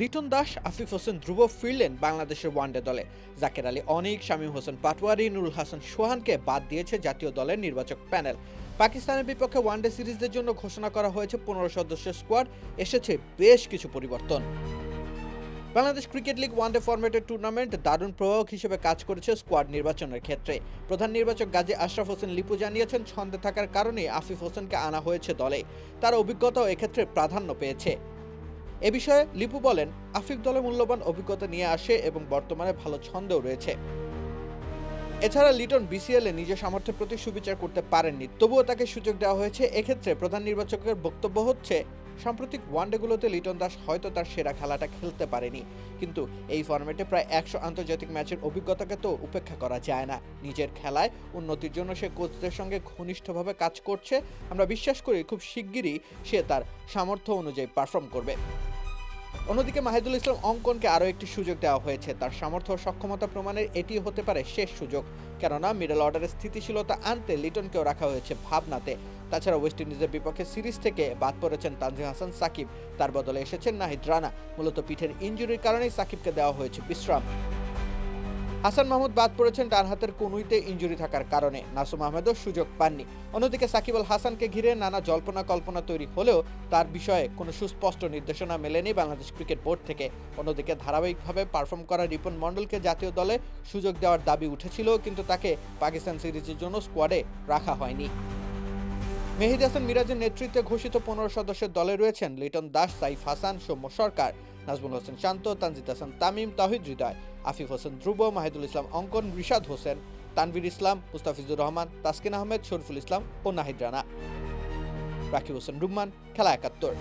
লিটন দাস, আফিফ হোসেন ধ্রুব ফিরলেন বাংলাদেশের ওয়ানডে দলে। জাকের আলী অনিক, শামীম হোসেন পাটোয়ারি, নুরুল হাসান সোহানকে বাদ দিয়েছে জাতীয় দলের নির্বাচক প্যানেল। পাকিস্তানের বিপক্ষে ওয়ানডে সিরিজের জন্য ঘোষণা করা হয়েছে 15 সদস্যের স্কোয়াড। এসেছে বেশ কিছু পরিবর্তন। বাংলাদেশ ক্রিকেট লিগ ওয়ানডে ফরম্যাটের টুর্নামেন্ট দারুণ প্রভাবক হিসেবে কাজ করেছে স্কোয়াড নির্বাচনের ক্ষেত্রে। প্রধান নির্বাচক গাজী আশরাফ হোসেন লিপু জানিয়েছেন, ছন্দে থাকার কারণেই আফিফ হোসেনকে আনা হয়েছে দলে। তার অভিজ্ঞতাও এক্ষেত্রে প্রাধান্য পেয়েছে। এ বিষয়ে লিপু বলেন, আফিফ দলে মূল্যবান অভিজ্ঞতা নিয়ে আসে এবং বর্তমানে ভালো ছন্দেও রয়েছে। এছাড়া লিটন বিসিএল এ নিজের সামর্থ্যের প্রতি সুবিচার করতে পারেননি, তবুও তাকে সুযোগ দেওয়া হয়েছে। এক্ষেত্রে প্রধান নির্বাচকের বক্তব্য হচ্ছে, সাম্প্রতিক ওয়ানডেগুলোতে লিটন দাস হয়তো তার সেরা খেলাটা খেলতে পারেনি, কিন্তু এই ফরম্যাটে প্রায় 100 আন্তর্জাতিক ম্যাচের অভিজ্ঞতাকে তো উপেক্ষা করা যায় না। নিজের খেলায় উন্নতির জন্য সে কোচদের সঙ্গে ঘনিষ্ঠভাবে কাজ করছে। আমরা বিশ্বাস করি খুব শিগগিরই সে তার সামর্থ্য অনুযায়ী পারফর্ম করবে। অন্যদিকে মাহিদুল ইসলাম অঙ্কনকে আরও একটি সুযোগ দেওয়া হয়েছে। তার সামর্থ্য ও সক্ষমতা প্রমাণের এটি হতে পারে শেষ সুযোগ, কেননা মিডল অর্ডারের স্থিতিশীলতা আনতে লিটনকেও রাখা হয়েছে ভাবনাতে। তাছাড়া ওয়েস্ট ইন্ডিজের বিপক্ষে সিরিজ থেকে বাদ পড়েছেন তানজিম হাসান সাকিব, তার বদলে এসেছেন নাহিদ রানা। মূলত পিঠের ইনজুরির কারণেই সাকিবকে দেওয়া হয়েছে বিশ্রাম। হাসান মাহমুদ বাদ পড়েছেন ডান হাতের কনুইতে ইনজুরি থাকার কারণে। নাসুম আহমেদও সুযোগ পাননি। অন্যদিকে সাকিব আল হাসানকে ঘিরে নানা জল্পনা কল্পনা তৈরি হলেও তার বিষয়ে কোনো সুস্পষ্ট নির্দেশনা মেলেনি বাংলাদেশ ক্রিকেট বোর্ড থেকে। অন্যদিকে ধারাবাহিকভাবে পারফর্ম করা রিপন মণ্ডলকে জাতীয় দলে সুযোগ দেওয়ার দাবি উঠেছিল, কিন্তু তাকে পাকিস্তান সিরিজের জন্য স্কোয়াডে রাখা হয়নি। মেহেদী হাসান মিরাজের নেতৃত্বে ঘোষিত 15 সদস্যের দলে রয়েছেন লিটন দাস, সাইফ হাসান, সৌম্য সরকার, নাজমুল হোসেন শান্ত, তানজিদ হাসান তামিম, তাওহিদ হৃদয়, আফিফ হোসেন ধ্রুব, মাহিদুল ইসলাম অঙ্কন, রিশাদ হোসেন, তানভীর ইসলাম, মুস্তাফিজুর রহমান, তাসকিন আহমেদ, শরীফুল ইসলাম ও নাহিদ রানা। রাকিব হোসেন রুম্মান, খেলা 71।